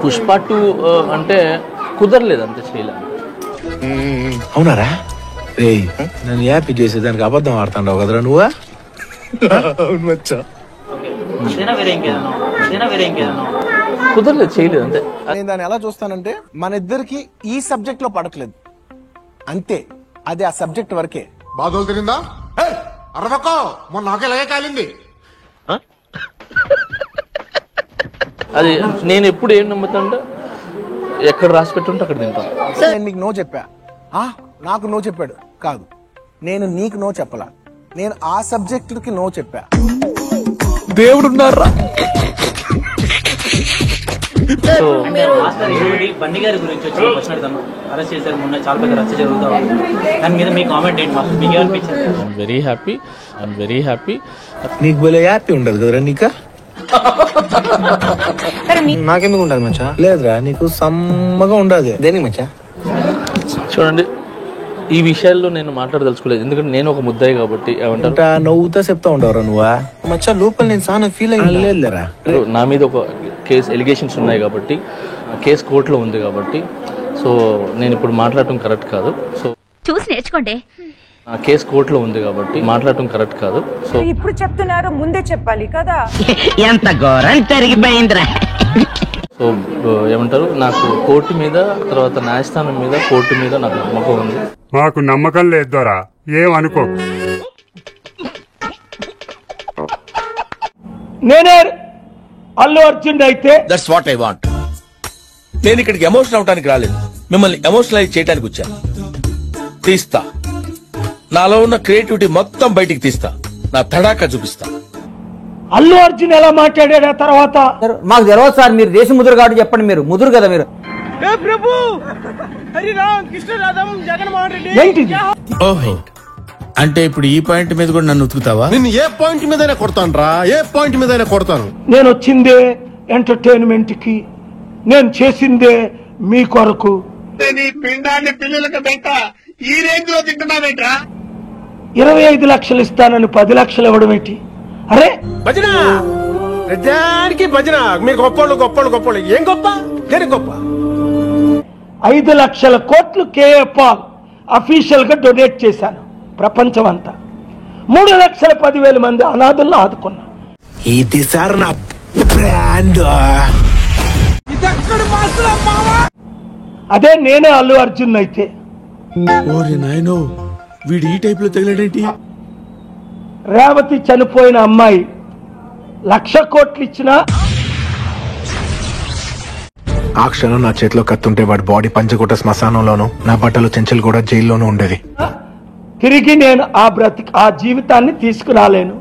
పుష్ప 2 అంటే కుదరలేదు, అంతే చేయలేదు. అవునారా? రే నన్ను హ్యాపీ చేసేదానికి అబద్ధం ఆడుతాండవు కదరా నువ్వా? కుదరలేదు, చేయలేదు అంతే. నేను దాన్ని ఎలా చూస్తానంటే మన ఇద్దరికి ఈ సబ్జెక్ట్ లో పడట్లేదు అంతే, అది ఆ సబ్జెక్ట్ వరకే. బాధలు తిరిందా అరవకో, మొన్న నాకెలాగే కాలింది. అది నేను ఎప్పుడు ఏం నమ్ముతాంటే ఎక్కడ రాసి పెట్టుంటే అక్కడ తింటాను. నేను నీకు నో చెప్పా, నాకు నో చెప్పాడు కాదు, నేను నీకు నో చెప్పలా, నేను ఆ సబ్జెక్టుకి నో చెప్పా. దేవుడున్నారా? బన్నీ గారి గురించి వచ్చి క్వశ్చన్ అడుగుతాను. అరెస్ట్ చేశారు మొన్న, చాలా పెద్ద రచ్చ జరుగుతా ఉంది. దాని మీద మీ కామెంట్ ఏంటి? మాకు మీకు ఏమనిపించింది? I'm very happy. నీకు భలే హ్యాపీ ఉండదు కదరా? నీకా నాకెందుకు ఉండదు మచ్చా? లేదురా, నీకు సమ్మగా ఉండదు. దేనికి మచ్చా? చూడండి, ఈ విషయాల్లో నేను మాట్లాడదలుచుకోలేదు, ఎందుకంటే నేను ఒక ముద్దాయి కాబట్టి. ఏమంటారు, నవ్వుతా చెప్తా ఉండవరా నువ్వా? మచ్చా లోపల నేను చాలా ఫీల్ లేదురా, నా మీద ఒక కేసు ఎలిగేషన్స్ ఉన్నాయి కాబట్టి, కేసు కోర్టులో ఉంది కాబట్టి, సో నేను ఇప్పుడు మాట్లాడటం కరెక్ట్ కాదు. సో చూసి నేర్చుకోండి. కేసు కోర్టులో ఉంది కాబట్టి మాట్లాడటం కరెక్ట్ కాదు. సో ఇప్పుడు చెప్తున్నారు, ముందే చెప్పాలి కదా. ఎంత ఘోరం జరిగిపోయిందిరా. సో ఏమంటారు, నాకు కోర్టు మీద, తర్వాత న్యాయస్థానం మీద, కోర్టు మీద నాకు నమ్మకం ఉంది. మాకు నమ్మకం లేదు దొరా, ఏమనుకో. నేనే అల్లు అర్జున్ అయితే దట్స్ వాట్ ఐ వాంట్. నేను ఇక్కడికి ఎమోషనల్ అవడానికి రాలేదు, మిమ్మల్ని ఎమోషనలైజ్ చేయడానికి వచ్చాను. తీస్తా, నాలో ఉన్న క్రియేటివిటీ మొత్తం బయటికి తీస్తా, నా తడాకా చూపిస్తా. అల్లు అర్జున్ ఎలా మాట్లాడాడు ఆ తర్వాత మాకు తెలియదు సార్, మీరు దేశ ముదురు కాబట్టి చెప్పండి. మీరు ముదురు కదా మీరు. ఏంటిది? ఓహో, అంటే ఇప్పుడు ఈ పాయింట్ మీద కూడా నన్ను ఉతుకుతావా? నిన్ను ఏ పాయింట్ మీదైనా కొడతాను రా, ఏ పాయింట్ మీదైనా కొడతాను. నేను వచ్చిందే ఎంటర్టైన్మెంట్ కి, నేను చేసిందే మీ కొరకు. నీ పిండాన్ని పిల్లలకు పెట్ట ఈ రేంజ్ లో తింటున్నావేంట్రా? 25 లక్షలు ఇస్తానని 10 లక్షలు ఇవ్వడం ఏంటి? అరే భజన దానికి భజన. మీరు గొప్పోళ్ళు గొప్పోళ్ళు గొప్పోళ్ళు, ఏం గొప్ప? దేని గొప్ప? 5 లక్షల కోట్లు కేఏ పాల్ అఫీషియల్ గా డొనేట్ చేశాను ప్రపంచం అంతా. 3,10,000 మంది అనాథులను ఆదుకున్నా. ఇది సార్ నా బ్రాండ్. అదే నేనే అల్లు అర్జున్ అయితే. ఓరే నాయనో, వీడు ఈ టైప్ లో తగిలాడేంటి? రేవతి చనిపోయిన అమ్మాయి 1,00,000 కోట్లు ఇచ్చినా ఆ క్షణం నా చేతిలో కత్తుంటే వాడి బాడీ పంచకోట శ్మశానంలోను, నా బట్టలు చెంచలు కూడా జైల్లోనూ ఉండేది. తిరిగి నేను ఆ జీవితాన్ని తీసుకురాలేను.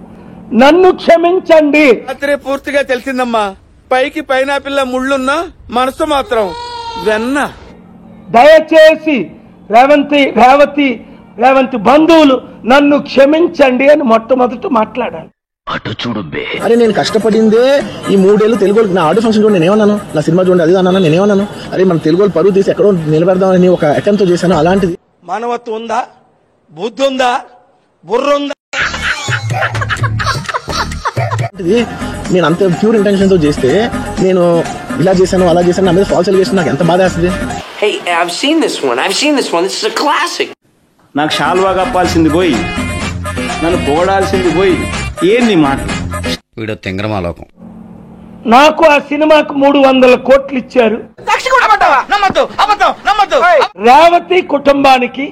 నన్ను క్షమించండి. రాత్రే పూర్తిగా తెలిసిందమ్మా, పైకి పైనాపిల్ల ముళ్ళున్నా మనసు మాత్రం వెన్న. దయచేసి రేవంతి బంధువులు నన్ను క్షమించండి అని మొట్టమొదట మాట్లాడాలి. అరే నేను కష్టపడిందే ఈ 3 ఏళ్ళు తెలుగు నా ఆడియో ఫంక్షన్ చూడండి, నేనేమన్నాను? నా సినిమా చూడండి, అది అన్నాను, నేనేమన్నాను? అరే మన తెలుగు పరువు తీసి ఎక్కడో నిలబెడదామని ఒక అటెంప్ట్ తో చేశాను. అలాంటిది మానవత్వం ఉందా? బుద్ధి ఉందా? బుర్ర ఉందా? నేను అంత ప్యూర్ ఇంటెన్షన్ తో చేస్తే నేను ఇలా చేశాను అలా చేశాను, నా మీద ఫాల్స్ ఎలిగేషన్, నాకు ఎంత బాధ వేస్తుంది. Hey, I've seen this one. This is a classic. నాకు షాల్వా కప్పాల్సింది పోయి, నన్ను పోడాల్సింది పోయి, ఏంది మాట? వీడు తెంగరమాలోకం. నాకు ఆ సినిమాకు 300 కోట్లు ఇచ్చారు. రేవతి కుటుంబానికి,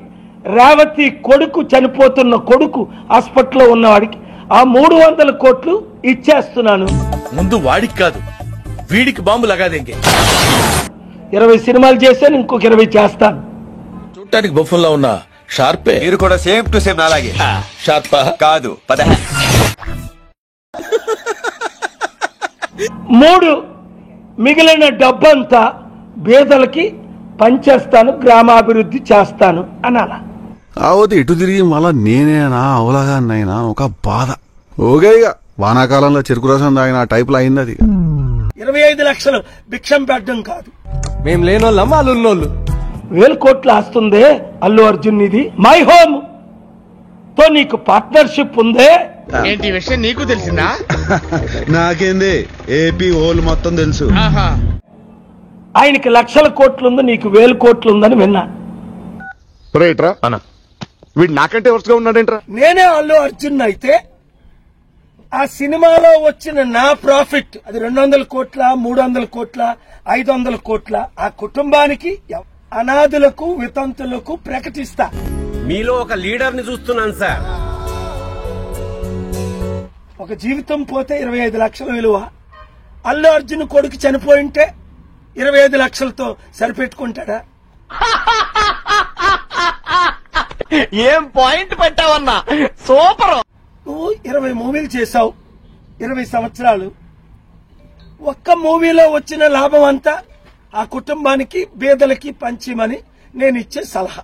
రేవతి కొడుకు చనిపోతున్న కొడుకు హాస్పిటల్లో ఉన్నవాడికి ఆ 300 కోట్లు ఇచ్చేస్తున్నాను. ముందు వాడికి కాదు, వీడికి బాంబు లగాదేంగే. 20 సినిమాలు చేశాను, ఇంకొక 20 చేస్తాను. చూడటానికి బొఫన్లా ఉన్న షార్పే. మీరు కూడా సేమ్ టు సేమ్ అలాగే. షార్పా కాదు, పద. 3 మిగిలిన డబ్బంతా బేదలకి పంచేస్తాను, గ్రామాభివృద్ధి చేస్తాను అనాల. కావద్దు ఇటు తిరిగి మళ్ళా నేనేనా అవలాగానైనా ఒక బాధ. ఓకే, ఇక వానాకాలంలో చెరుకు రసం తాగిన టైప్ లో అయింది అది. 25 లక్షలు భిక్షం పెట్టడం కాదు, మేము లేనోళ్ళం వాళ్ళు ఉన్నోళ్ళు. 1,000 కోట్లు ఆస్తుందే అల్లు అర్జున్. ఇది మై హోమ్ తో నీకు పార్ట్నర్షిప్ ఉందే. ఏంటి విషయం నీకు తెలిసిందా? నాకేంది, ఏపీ ఓలు మొత్తం తెలుసు. ఆయనకి లక్షల కోట్లు ఉంది, నీకు 1000 కోట్లు ఉందని విన్నా. వీడు నాకంటే వరుసగా ఉన్నాడేంట్రా? నేనే అల్లు అర్జున్ అయితే ఆ సినిమాలో వచ్చిన నా ప్రాఫిట్ అది 200 కోట్ల 300 కోట్ల 500 కోట్ల ఆ కుటుంబానికి అనాథులకు వితంతులకు ప్రకటిస్తా. మీలో ఒక లీడర్ ని చూస్తున్నాను సార్. ఒక జీవితం పోతే 25 లక్షల విలువ. అల్లు అర్జున్ కొడుకు చనిపోయింటే 25 లక్షలతో సరిపెట్టుకుంటాడా? ఏం పాయింట్ పెట్టావన్నా, సూపర్. నువ్వు 20 మూవీలు చేశావు, 20 సంవత్సరాలు. ఒక్క మూవీలో వచ్చిన లాభం అంతా ఆ కుటుంబానికి బీదలకి పంచిమని నేను ఇచ్చే సలహా.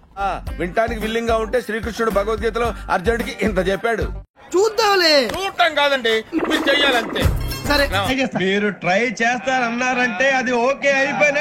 వింటానికి విల్లింగ్ గా ఉంటే శ్రీకృష్ణుడు భగవద్గీతలో అర్జునుడికి ఇంత చెప్పాడు. చూద్దాంలే. చూడటం కాదండి, మీరు చెయ్యాలంతే. సరే, మీరు ట్రై చేస్తారన్నారంటే అది ఓకే అయిపోయిన